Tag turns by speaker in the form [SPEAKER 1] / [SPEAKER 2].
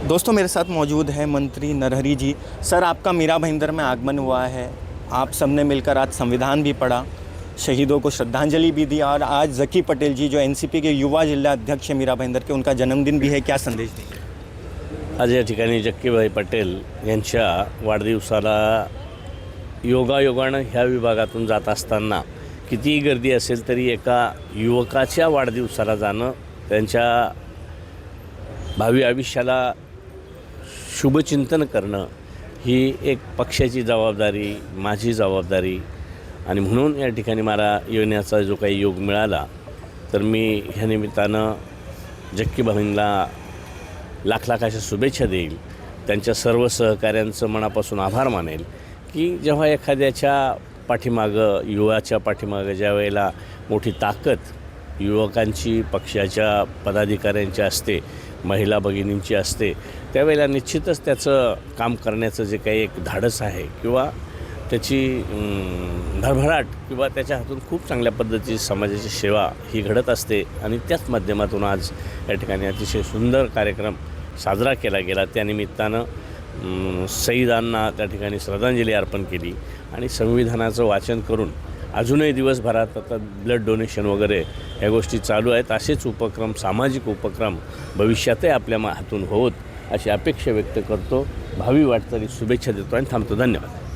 [SPEAKER 1] दोस्तों मेरे साथ मौजूद है मंत्री नरहरी जी। सर, आपका मीरा भाईंदर में आगमन हुआ है। आप सबने मिलकर आज संविधान भी पढ़ा, शहीदों को श्रद्धांजलि भी दी और आज जकी पटेल जी जो एनसीपी के युवा जिला अध्यक्ष है मीरा भाईंदर के, उनका जन्मदिन भी है। क्या संदेश देंगे?
[SPEAKER 2] आज या ठिकाणी जक्कीबाई पटेल यांच्या वाढदिवसाला योगायोगानं ह्या विभागातून जात असताना कितीही गर्दी असेल तरी एका युवकाच्या वाढदिवसाला जाणं, त्यांच्या भावी आयुष्याला शुभचिंतन करणं ही एक पक्षाची जबाबदारी, माझी जबाबदारी आणि म्हणून या ठिकाणी मला येण्याचा जो काही योग मिळाला तर मी ह्या निमित्तानं जक्कीबाईंना लाख लाखाच्या शुभेच्छा देईल। त्यांच्या सर्व सहकाऱ्यांचं मनापासून आभार मानेल की जेव्हा एखाद्याच्या पाठीमागं, युवाच्या पाठीमागं ज्या वेळेला मोठी ताकद युवकांची, पक्षाच्या पदाधिकाऱ्यांची असते, महिला भगिनींची असते, त्यावेळेला निश्चितच त्याचं काम करण्याचं जे काही एक धाडस आहे किंवा त्याची भरभराट किंवा त्याच्या हातून खूप चांगल्या पद्धतीची समाजाची सेवा ही घडत असते आणि त्याच माध्यमातून आज या ठिकाणी अतिशय सुंदर कार्यक्रम साजरा केला गेला। त्यानिमित्तानं शहीदांना त्या ठिकाणी श्रद्धांजली अर्पण केली आणि संविधानाचं वाचन करून अजूनही दिवसभरात आता ब्लड डोनेशन वगैरे ह्या गोष्टी चालू आहेत। असेच उपक्रम, सामाजिक उपक्रम भविष्यातही आपल्या हातून होत अशी अपेक्षा व्यक्त करतो। भावी वाटचाली शुभेच्छा देतो आणि थांबतो। धन्यवाद।